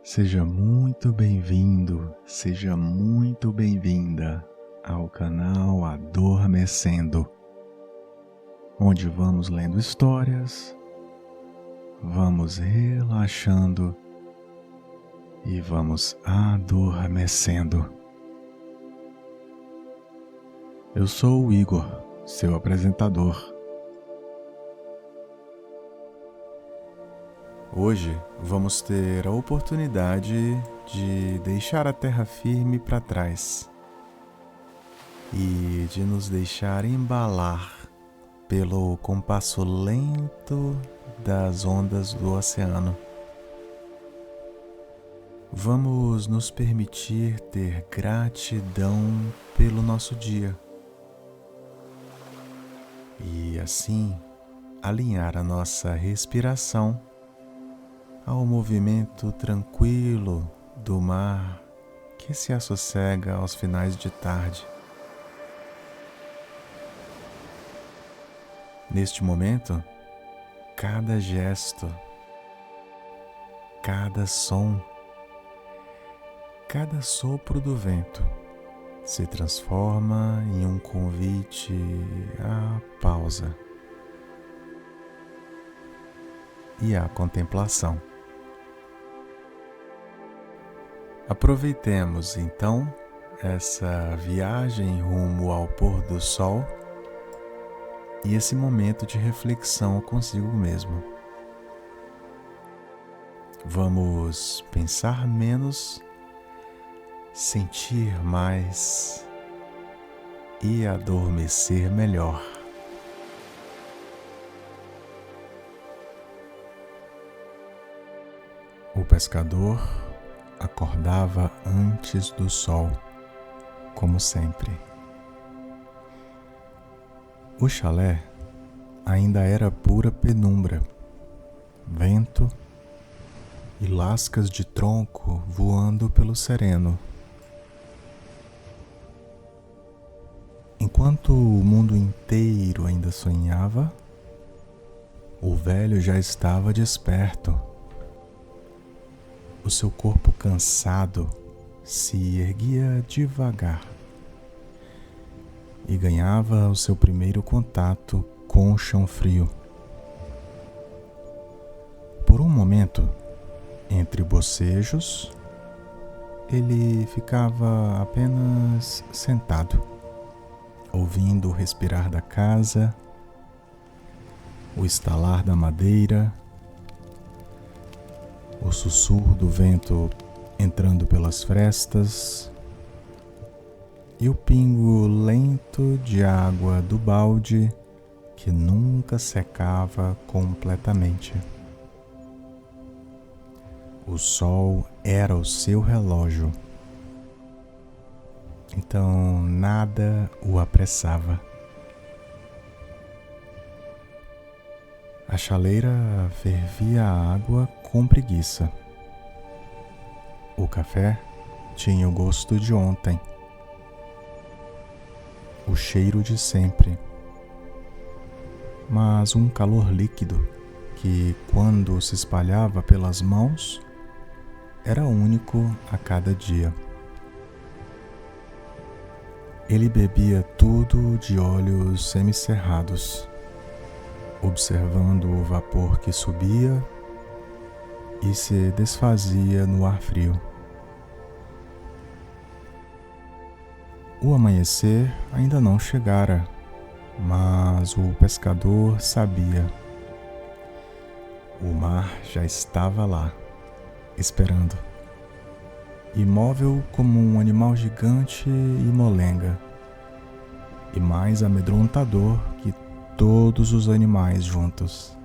Seja muito bem-vindo, seja muito bem-vinda ao canal Adormecendo, onde vamos lendo histórias, vamos relaxando e vamos adormecendo. Eu sou o Igor, seu apresentador. Hoje vamos ter a oportunidade de deixar a terra firme para trás e de nos deixar embalar pelo compasso lento das ondas do oceano. Vamos nos permitir ter gratidão pelo nosso dia e assim alinhar a nossa respiração ao movimento tranquilo do mar que se assossega aos finais de tarde. Neste momento, cada gesto, cada som, cada sopro do vento se transforma em um convite à pausa e à contemplação. Aproveitemos então essa viagem rumo ao pôr do sol e esse momento de reflexão consigo mesmo. Vamos pensar menos, sentir mais e adormecer melhor. O pescador acordava antes do sol, como sempre. O chalé ainda era pura penumbra, vento e lascas de tronco voando pelo sereno. Enquanto o mundo inteiro ainda sonhava, o velho já estava desperto. O seu corpo cansado se erguia devagar e ganhava o seu primeiro contato com o chão frio. Por um momento, entre bocejos, ele ficava apenas sentado, ouvindo o respirar da casa, o estalar da madeira, o sussurro do vento entrando pelas frestas e o pingo lento de água do balde que nunca secava completamente. O sol era o seu relógio, então nada o apressava. A chaleira fervia a água com preguiça. O café tinha o gosto de ontem, o cheiro de sempre, mas um calor líquido que, quando se espalhava pelas mãos, era único a cada dia. Ele bebia tudo de olhos semicerrados, observando o vapor que subia e se desfazia no ar frio. O amanhecer ainda não chegara, mas o pescador sabia. O mar já estava lá, esperando, imóvel como um animal gigante e molenga, e mais amedrontador que todos os animais juntos.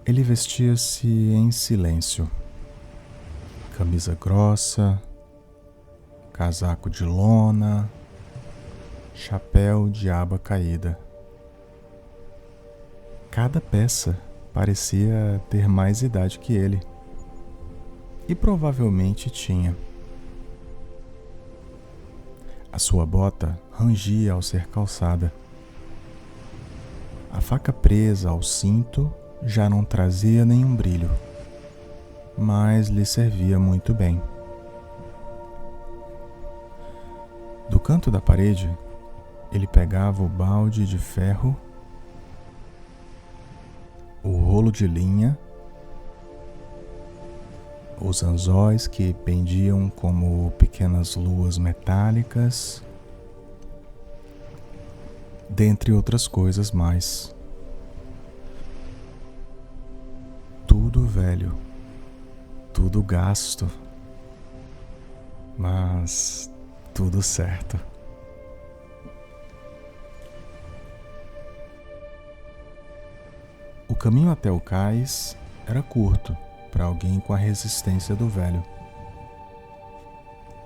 Ele vestia-se em silêncio, camisa grossa, casaco de lona, chapéu de aba caída. Cada peça parecia ter mais idade que ele, e provavelmente tinha. A sua bota rangia ao ser calçada. A faca presa ao cinto já não trazia nenhum brilho, mas lhe servia muito bem. Do canto da parede, ele pegava o balde de ferro, o rolo de linha, os anzóis que pendiam como pequenas luas metálicas, dentre outras coisas mais. Tudo velho, tudo gasto, mas tudo certo. O caminho até o cais era curto para alguém com a resistência do velho.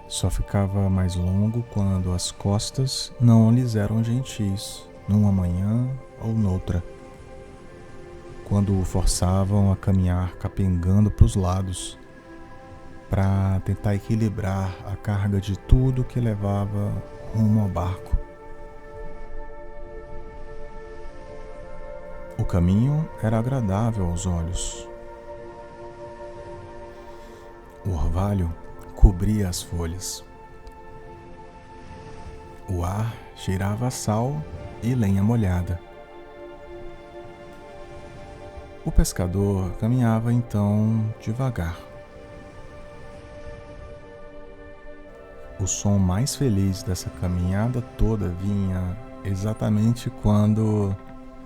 Só ficava mais longo quando as costas não lhes eram gentis, numa manhã ou noutra, quando o forçavam a caminhar capengando para os lados, para tentar equilibrar a carga de tudo que levava rumo ao barco. O caminho era agradável aos olhos. O orvalho cobria as folhas. O ar cheirava a sal e lenha molhada. O pescador caminhava então devagar. O som mais feliz dessa caminhada toda vinha exatamente quando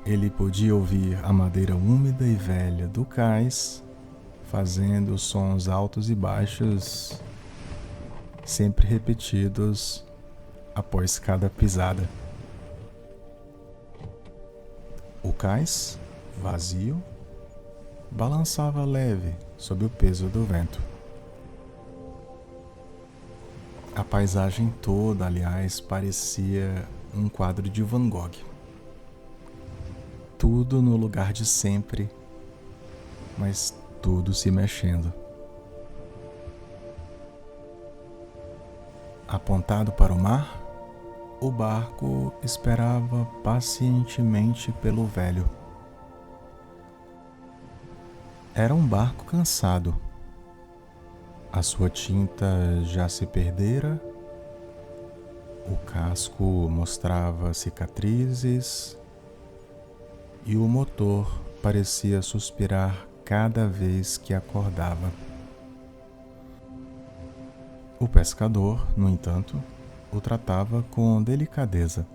ele podia ouvir a madeira úmida e velha do cais fazendo sons altos e baixos, sempre repetidos após cada pisada. O cais, vazio, balançava leve sob o peso do vento. A paisagem toda, aliás, parecia um quadro de Van Gogh. Tudo no lugar de sempre, mas tudo se mexendo. Apontado para o mar, o barco esperava pacientemente pelo velho. Era um barco cansado. A sua tinta já se perdera, o casco mostrava cicatrizes e o motor parecia suspirar cada vez que acordava. O pescador, no entanto, o tratava com delicadeza.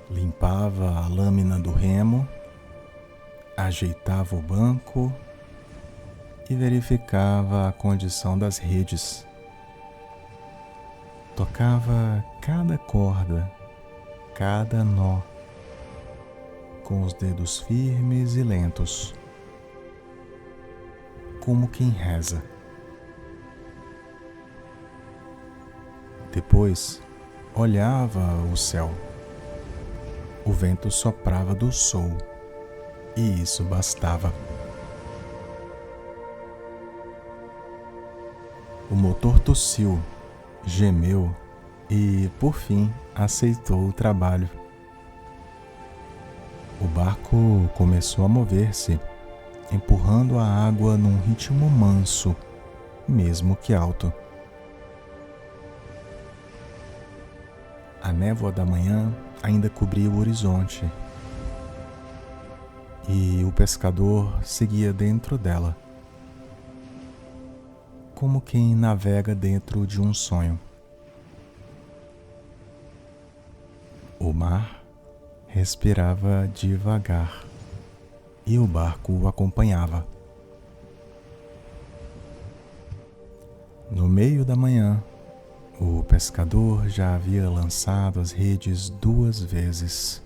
Limpava a lâmina do remo, ajeitava o banco e verificava a condição das redes. Tocava cada corda, cada nó, com os dedos firmes e lentos, como quem reza. Depois, olhava o céu. O vento soprava do sul, e isso bastava. O motor tossiu, gemeu e, por fim, aceitou o trabalho. O barco começou a mover-se, empurrando a água num ritmo manso, mesmo que alto. A névoa da manhã ainda cobria o horizonte, e o pescador seguia dentro dela, como quem navega dentro de um sonho. O mar respirava devagar e o barco o acompanhava. No meio da manhã, o pescador já havia lançado as redes 2 vezes.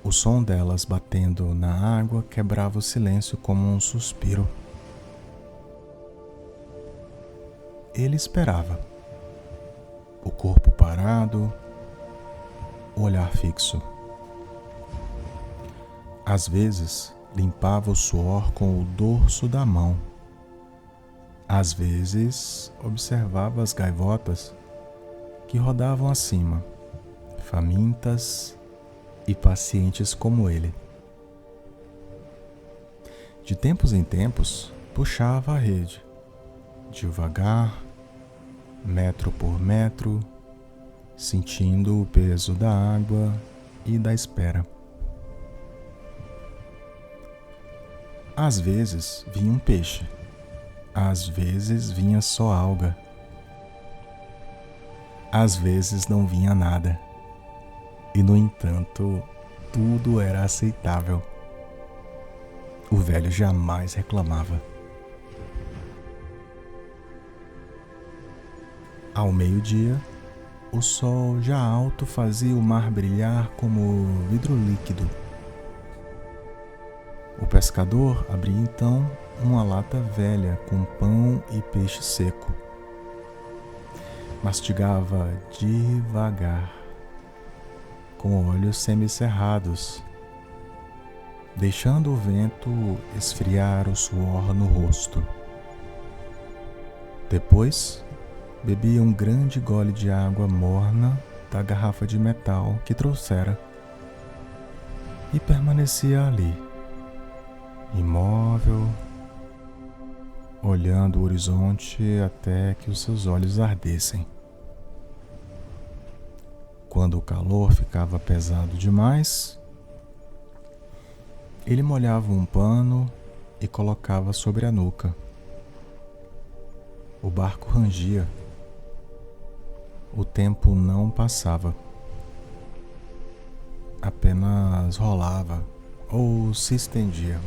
O som delas batendo na água quebrava o silêncio como um suspiro. Ele esperava. O corpo parado, o olhar fixo. Às vezes, limpava o suor com o dorso da mão. Às vezes, observava as gaivotas que rodavam acima, famintas, e pacientes como ele. De tempos em tempos, puxava a rede, devagar, metro por metro, sentindo o peso da água e da espera. Às vezes vinha um peixe, às vezes vinha só alga, às vezes não vinha nada, e no entanto, tudo era aceitável. O velho jamais reclamava. Ao meio-dia, o sol já alto fazia o mar brilhar como vidro líquido. O pescador abria então uma lata velha com pão e peixe seco. Mastigava devagar, com olhos semicerrados, deixando o vento esfriar o suor no rosto. Depois, bebia um grande gole de água morna da garrafa de metal que trouxera e permanecia ali, imóvel, olhando o horizonte até que os seus olhos ardessem. Quando o calor ficava pesado demais, ele molhava um pano e colocava sobre a nuca. O barco rangia. O tempo não passava. Apenas rolava ou se estendia.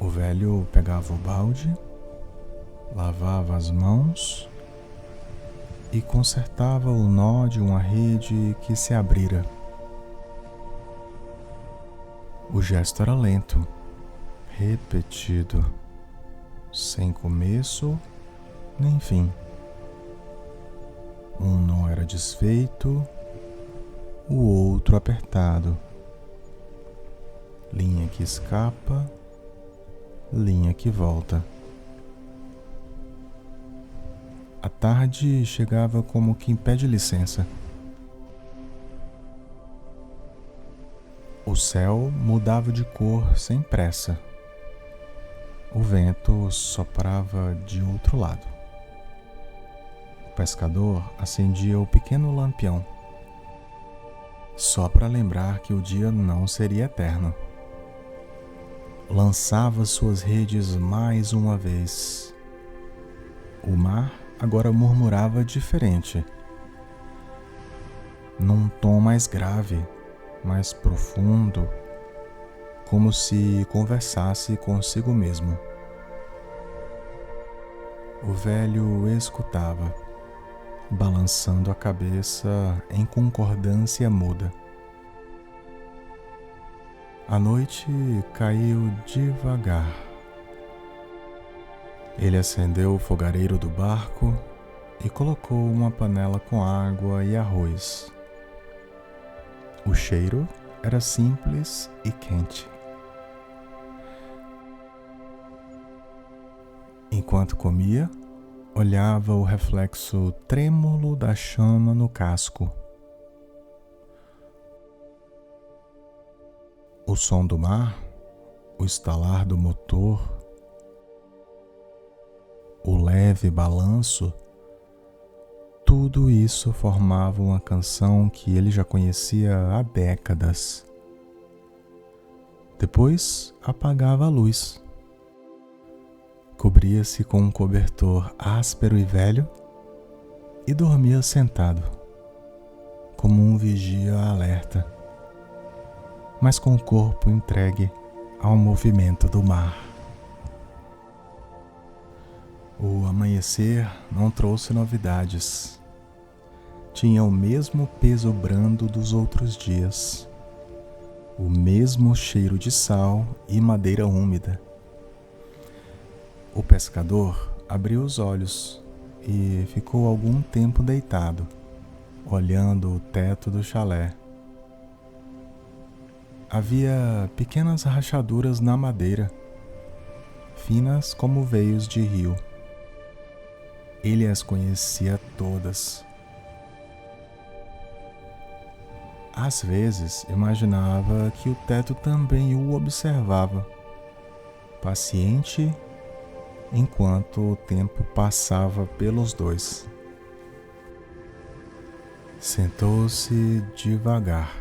O velho pegava o balde, lavava as mãos e consertava o nó de uma rede que se abrira. O gesto era lento, repetido, sem começo nem fim. Um nó era desfeito, o outro apertado. Linha que escapa, linha que volta. A tarde chegava como quem pede licença. O céu mudava de cor sem pressa. O vento soprava de outro lado. O pescador acendia o pequeno lampião, só para lembrar que o dia não seria eterno. Lançava suas redes mais uma vez. O mar agora murmurava diferente, num tom mais grave, mais profundo, como se conversasse consigo mesmo. O velho escutava, balançando a cabeça em concordância muda. A noite caiu devagar. Ele acendeu o fogareiro do barco e colocou uma panela com água e arroz. O cheiro era simples e quente. Enquanto comia, olhava o reflexo trêmulo da chama no casco. O som do mar, o estalar do motor, o leve balanço, tudo isso formava uma canção que ele já conhecia há décadas. Depois apagava a luz. Cobria-se com um cobertor áspero e velho e dormia sentado, como um vigia alerta, mas com o corpo entregue ao movimento do mar. O amanhecer não trouxe novidades. Tinha o mesmo peso brando dos outros dias, o mesmo cheiro de sal e madeira úmida. O pescador abriu os olhos e ficou algum tempo deitado, olhando o teto do chalé. Havia pequenas rachaduras na madeira, finas como veios de rio. Ele as conhecia todas. Às vezes, imaginava que o teto também o observava, paciente enquanto o tempo passava pelos dois. Sentou-se devagar,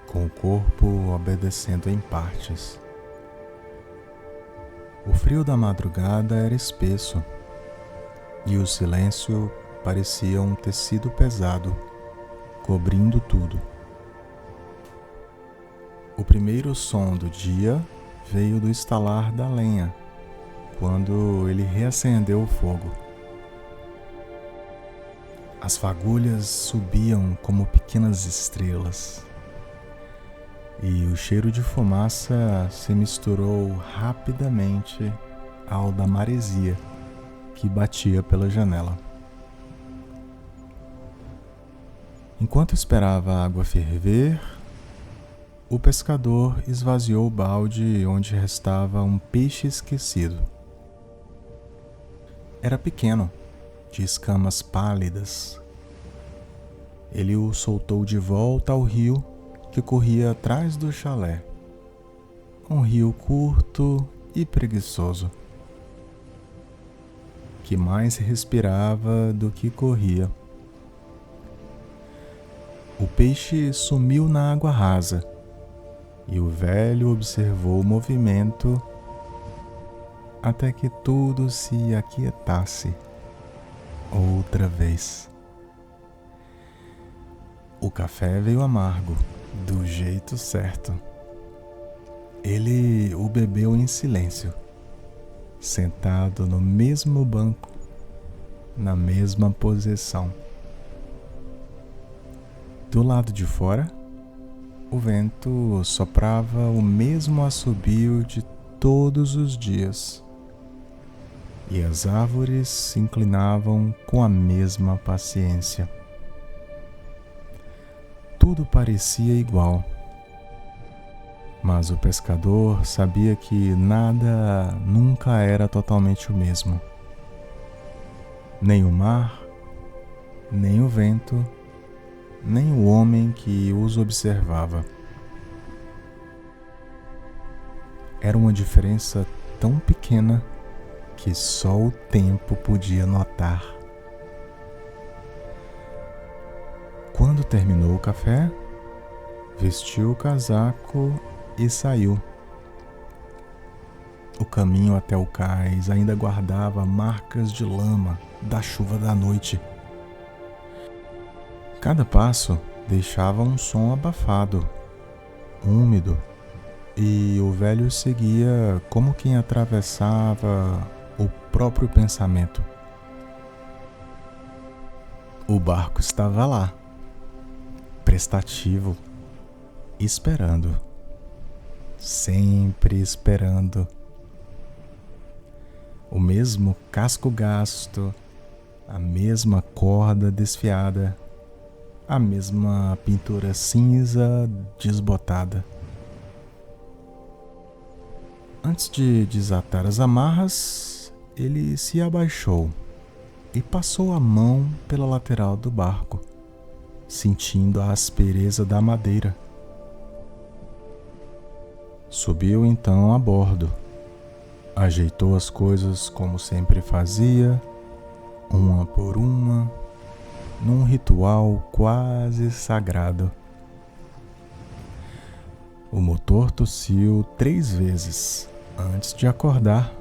com o corpo obedecendo em partes. O frio da madrugada era espesso e o silêncio parecia um tecido pesado, cobrindo tudo. O primeiro som do dia veio do estalar da lenha, quando ele reacendeu o fogo. As fagulhas subiam como pequenas estrelas, e o cheiro de fumaça se misturou rapidamente ao da maresia que batia pela janela. Enquanto esperava a água ferver, o pescador esvaziou o balde onde restava um peixe esquecido. Era pequeno, de escamas pálidas. Ele o soltou de volta ao rio que corria atrás do chalé. Um rio curto e preguiçoso, que mais respirava do que corria. O peixe sumiu na água rasa e o velho observou o movimento até que tudo se aquietasse outra vez. O café veio amargo, do jeito certo. Ele o bebeu em silêncio, sentado no mesmo banco, na mesma posição. Do lado de fora, o vento soprava o mesmo assobio de todos os dias, e as árvores se inclinavam com a mesma paciência. Tudo parecia igual, mas o pescador sabia que nada nunca era totalmente o mesmo. Nem o mar, nem o vento, nem o homem que os observava. Era uma diferença tão pequena que só o tempo podia notar. Quando terminou o café, vestiu o casaco e saiu. O caminho até o cais ainda guardava marcas de lama da chuva da noite. Cada passo deixava um som abafado, úmido, e o velho seguia como quem atravessava o próprio pensamento. O barco estava lá, prestativo, esperando, sempre esperando. O mesmo casco gasto, a mesma corda desfiada, a mesma pintura cinza desbotada. Antes de desatar as amarras, ele se abaixou e passou a mão pela lateral do barco, sentindo a aspereza da madeira. Subiu então a bordo, ajeitou as coisas como sempre fazia, uma por uma, num ritual quase sagrado. O motor tossiu 3 vezes antes de acordar.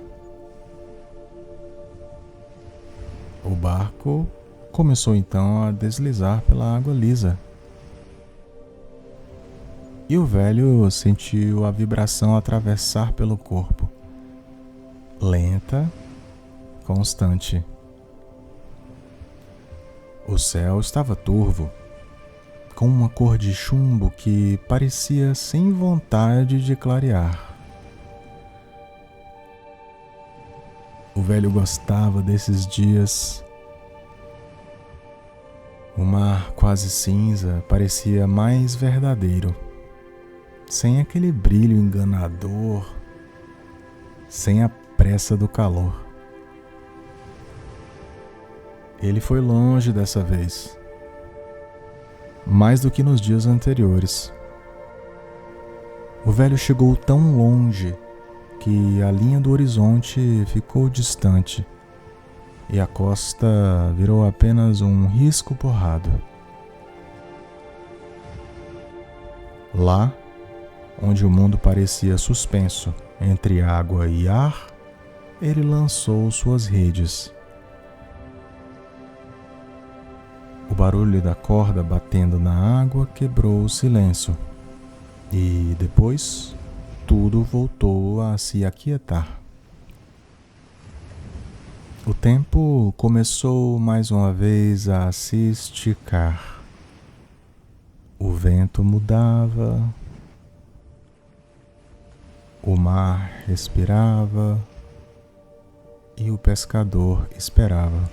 O barco começou então a deslizar pela água lisa. E o velho sentiu a vibração atravessar pelo corpo, lenta, constante. O céu estava turvo, com uma cor de chumbo que parecia sem vontade de clarear. O velho gostava desses dias. O mar quase cinza parecia mais verdadeiro, sem aquele brilho enganador, sem a pressa do calor. Ele foi longe dessa vez. mais do que nos dias anteriores. O velho chegou tão longe que a linha do horizonte ficou distante e a costa virou apenas um risco borrado. Lá, onde o mundo parecia suspenso entre água e ar, ele lançou suas redes. O barulho da corda batendo na água quebrou o silêncio e depois tudo voltou a se aquietar. O tempo começou mais uma vez a se esticar. O vento mudava, o mar respirava e o pescador esperava.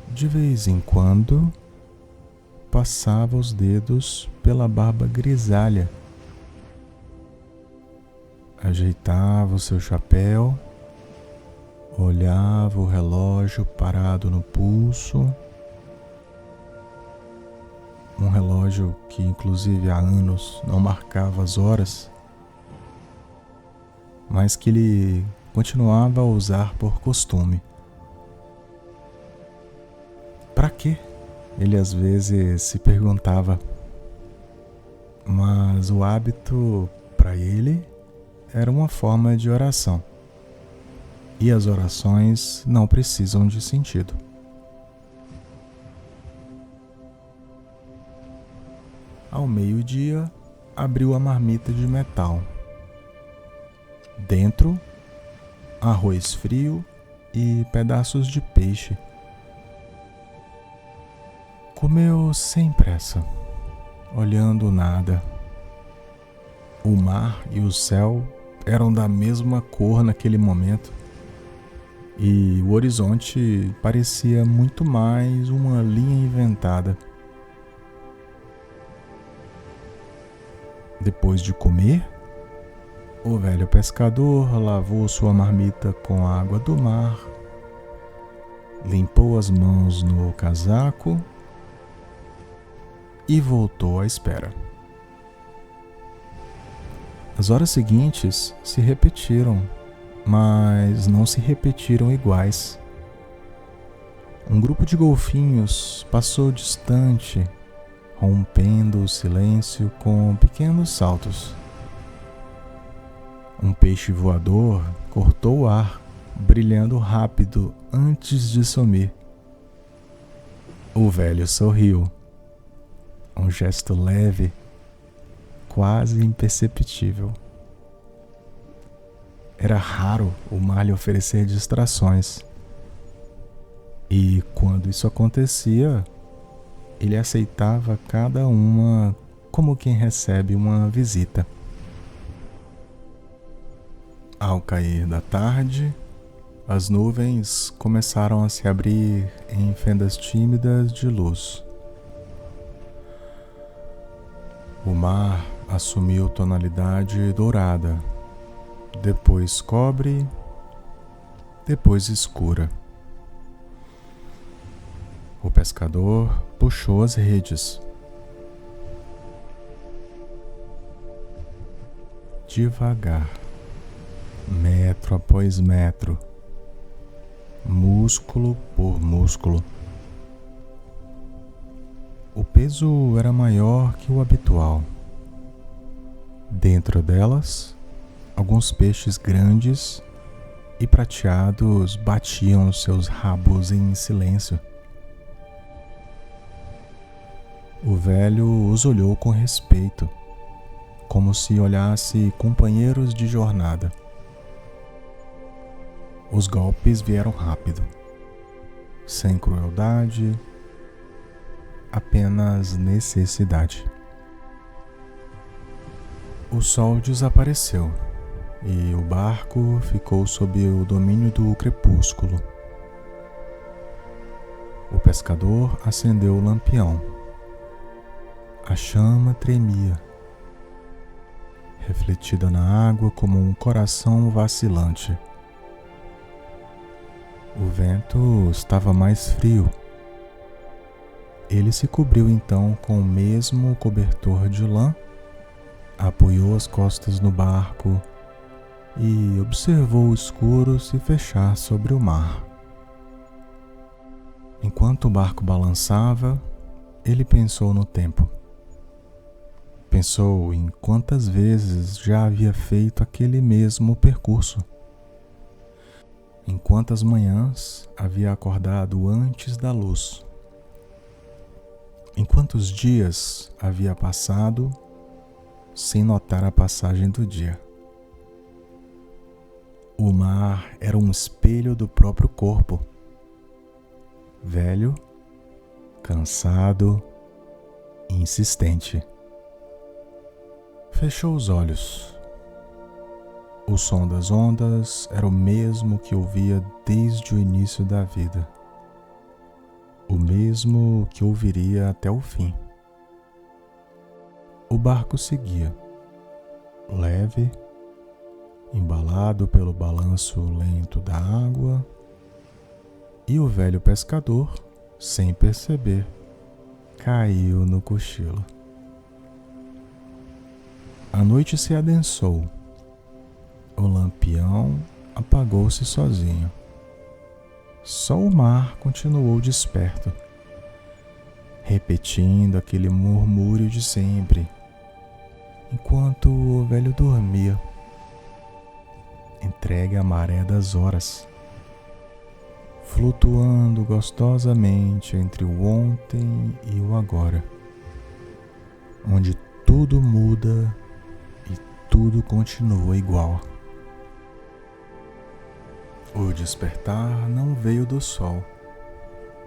De vez em quando, passava os dedos pela barba grisalha, ajeitava o seu chapéu, olhava o relógio parado no pulso, um relógio que inclusive há anos não marcava as horas, mas que ele continuava a usar por costume. Para quê? Ele às vezes se perguntava, mas o hábito para ele era uma forma de oração. E as orações não precisam de sentido. Ao meio-dia, abriu a marmita de metal. Dentro, arroz frio e pedaços de peixe. Comeu sem pressa, olhando nada. O mar e o céu eram da mesma cor naquele momento, e o horizonte parecia muito mais uma linha inventada. Depois de comer, o velho pescador lavou sua marmita com a água do mar, limpou as mãos no casaco e voltou à espera. As horas seguintes se repetiram, mas não se repetiram iguais. Um grupo de golfinhos passou distante, rompendo o silêncio com pequenos saltos. Um peixe voador cortou o ar, brilhando rápido antes de sumir. O velho sorriu. Um gesto leve, quase imperceptível. Era raro o mar lhe oferecer distrações. E quando isso acontecia, ele aceitava cada uma como quem recebe uma visita. Ao cair da tarde, as nuvens começaram a se abrir em fendas tímidas de luz. O mar assumiu tonalidade dourada, depois cobre, depois escura. O pescador puxou as redes. Devagar, metro após metro, músculo por músculo. O peso era maior que o habitual. Dentro delas, alguns peixes grandes e prateados batiam os seus rabos em silêncio. O velho os olhou com respeito, como se olhasse companheiros de jornada. Os golpes vieram rápido, sem crueldade, apenas necessidade. O sol desapareceu e o barco ficou sob o domínio do crepúsculo. O pescador acendeu o lampião. A chama tremia, refletida na água como um coração vacilante. O vento estava mais frio. Ele se cobriu então com o mesmo cobertor de lã, apoiou as costas no barco e observou o escuro se fechar sobre o mar. Enquanto o barco balançava, ele pensou no tempo. Pensou em quantas vezes já havia feito aquele mesmo percurso. Em quantas manhãs havia acordado antes da luz. Em quantos dias havia passado sem notar a passagem do dia. O mar era um espelho do próprio corpo. Velho, cansado, insistente. Fechou os olhos. O som das ondas era o mesmo que ouvia desde o início da vida. O mesmo que ouviria até o fim. O barco seguia, leve, embalado pelo balanço lento da água, e o velho pescador, sem perceber, caiu no cochilo. A noite se adensou. O lampião apagou-se sozinho. Só o mar continuou desperto, repetindo aquele murmúrio de sempre, enquanto o velho dormia, entregue à maré das horas, flutuando gostosamente entre o ontem e o agora, onde tudo muda e tudo continua igual. O despertar não veio do sol,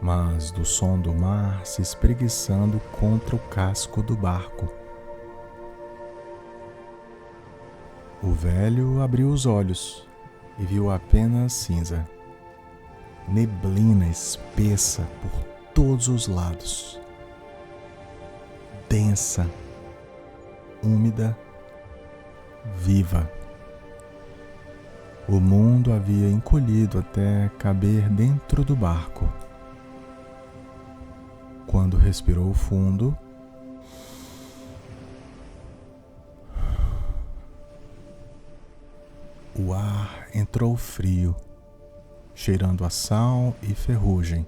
mas do som do mar se espreguiçando contra o casco do barco. O velho abriu os olhos e viu apenas cinza, neblina espessa por todos os lados, densa, úmida, viva. O mundo havia encolhido até caber dentro do barco. Quando respirou fundo, o ar entrou frio, cheirando a sal e ferrugem.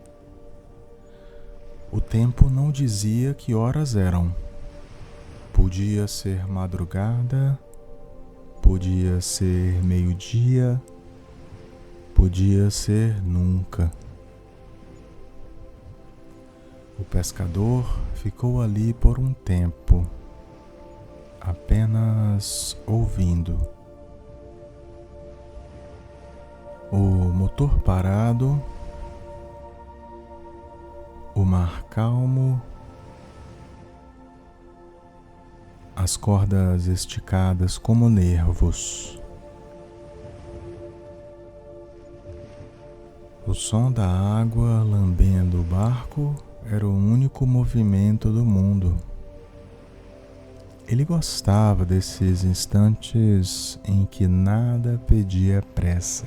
O tempo não dizia que horas eram. Podia ser madrugada, podia ser meio-dia, podia ser nunca. O pescador ficou ali por um tempo, apenas ouvindo. O motor parado, o mar calmo, as cordas esticadas como nervos. O som da água lambendo o barco era o único movimento do mundo. Ele gostava desses instantes em que nada pedia pressa.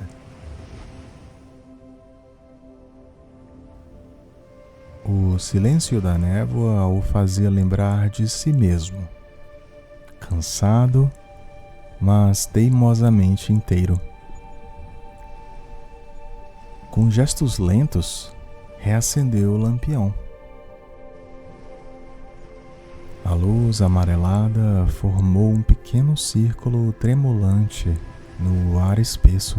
O silêncio da névoa o fazia lembrar de si mesmo, cansado, mas teimosamente inteiro. Com gestos lentos, reacendeu o lampião. A luz amarelada formou um pequeno círculo tremulante no ar espesso.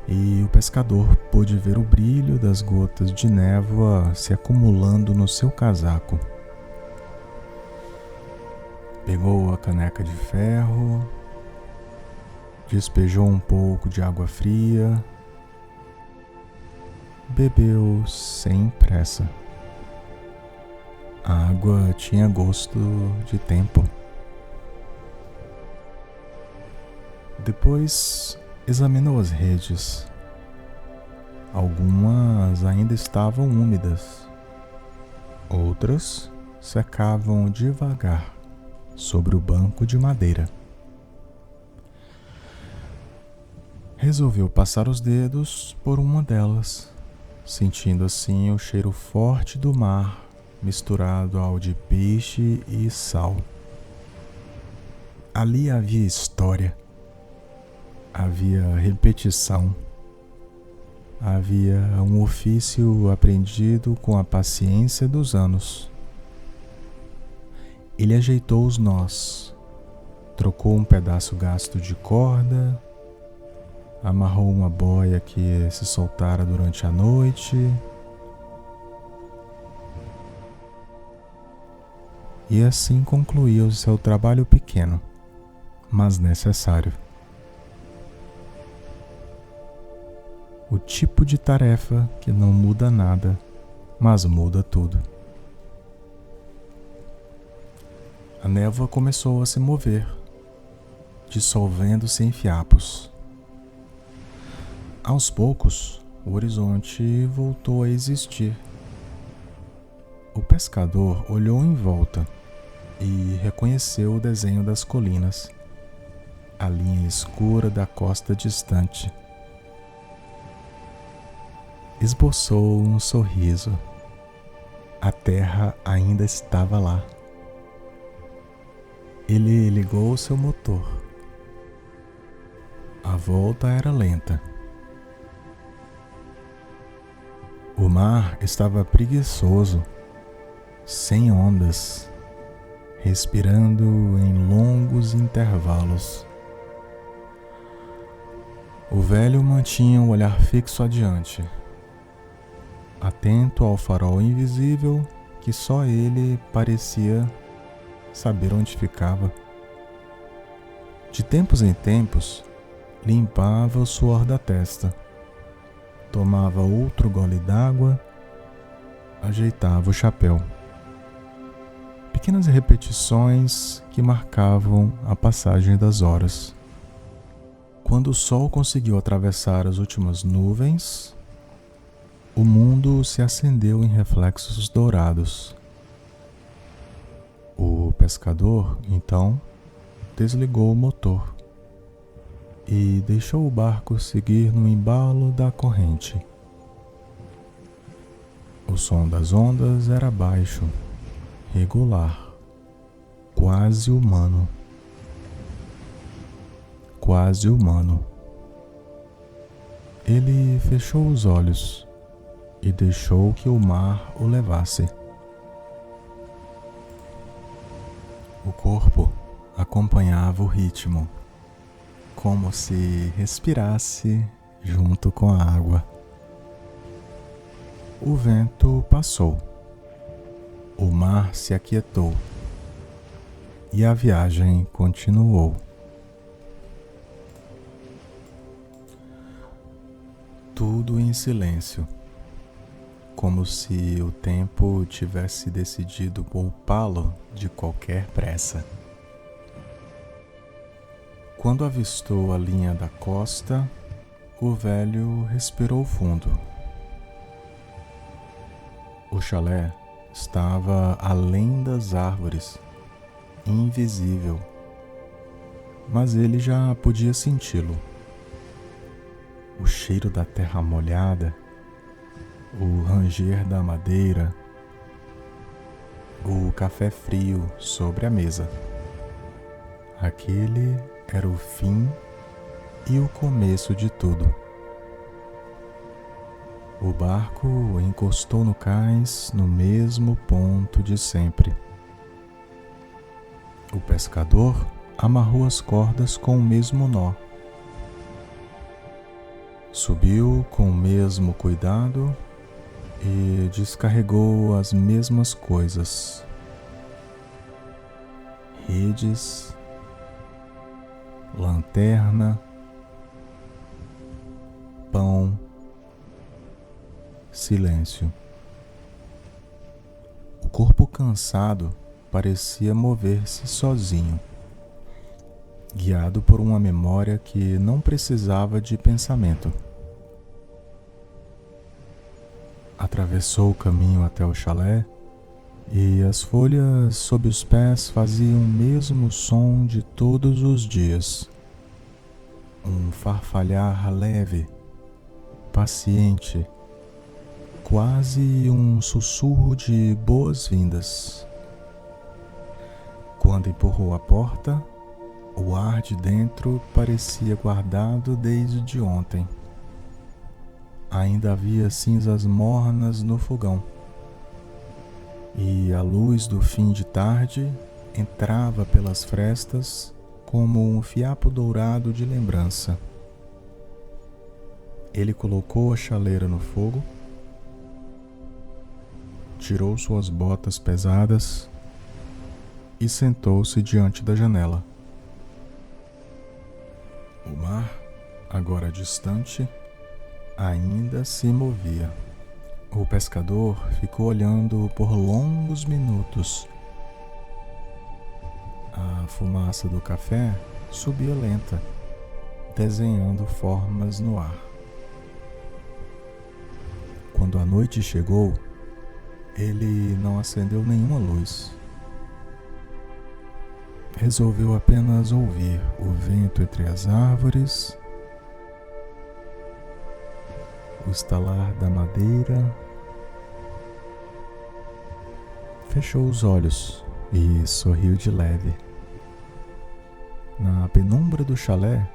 E o pescador pôde ver o brilho das gotas de névoa se acumulando no seu casaco. Pegou a caneca de ferro, despejou um pouco de água fria, bebeu sem pressa. A água tinha gosto de tempo. Depois examinou as redes. Algumas ainda estavam úmidas, outras secavam devagar sobre o banco de madeira. Resolveu passar os dedos por uma delas, sentindo assim o cheiro forte do mar misturado ao de peixe e sal. Ali havia história, havia repetição, havia um ofício aprendido com a paciência dos anos. Ele ajeitou os nós, trocou um pedaço gasto de corda, amarrou uma boia que se soltara durante a noite e assim concluiu seu trabalho pequeno, mas necessário. O tipo de tarefa que não muda nada, mas muda tudo. A névoa começou a se mover, dissolvendo-se em fiapos. Aos poucos, o horizonte voltou a existir. O pescador olhou em volta e reconheceu o desenho das colinas, a linha escura da costa distante. Esboçou um sorriso. A terra ainda estava lá. Ele ligou seu motor. A volta era lenta. O mar estava preguiçoso, sem ondas, respirando em longos intervalos. O velho mantinha o olhar fixo adiante, atento ao farol invisível que só ele parecia saber onde ficava. De tempos em tempos, limpava o suor da testa, tomava outro gole d'água, ajeitava o chapéu. Pequenas repetições que marcavam a passagem das horas. Quando o sol conseguiu atravessar as últimas nuvens, o mundo se acendeu em reflexos dourados. O pescador, então, desligou o motor e deixou o barco seguir no embalo da corrente. O som das ondas era baixo, regular, quase humano. Quase humano. Ele fechou os olhos e deixou que o mar o levasse. O corpo acompanhava o ritmo, como se respirasse junto com a água. O vento passou, o mar se aquietou e a viagem continuou. Tudo em silêncio, como se o tempo tivesse decidido poupá-lo de qualquer pressa. Quando avistou a linha da costa, o velho respirou fundo. O chalé estava além das árvores, invisível, mas ele já podia senti-lo. O cheiro da terra molhada, o ranger da madeira, o café frio sobre a mesa. Aquele era o fim e o começo de tudo. O barco encostou no cais no mesmo ponto de sempre. O pescador amarrou as cordas com o mesmo nó. Subiu com o mesmo cuidado e descarregou as mesmas coisas: redes, lanterna, pão, silêncio. O corpo cansado parecia mover-se sozinho, guiado por uma memória que não precisava de pensamento. Atravessou o caminho até o chalé e as folhas sob os pés faziam o mesmo som de todos os dias. um farfalhar leve, paciente, quase um sussurro de boas-vindas. Quando empurrou a porta, o ar de dentro parecia guardado desde ontem. Ainda havia cinzas mornas no fogão, e a luz do fim de tarde entrava pelas frestas como um fiapo dourado de lembrança. Ele colocou a chaleira no fogo, tirou suas botas pesadas e sentou-se diante da janela. O mar, agora distante, ainda se movia. O pescador ficou olhando por longos minutos. A fumaça do café subia lenta, desenhando formas no ar. Quando a noite chegou, ele não acendeu nenhuma luz. Resolveu apenas ouvir o vento entre as árvores, o estalar da madeira. Fechou os olhos e sorriu de leve. Na penumbra do chalé,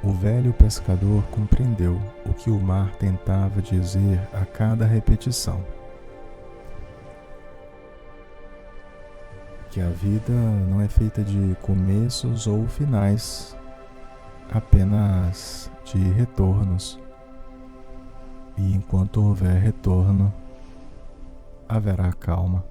o velho pescador compreendeu o que o mar tentava dizer a cada repetição. Que a vida não é feita de começos ou finais, apenas de retornos. E enquanto houver retorno, haverá calma.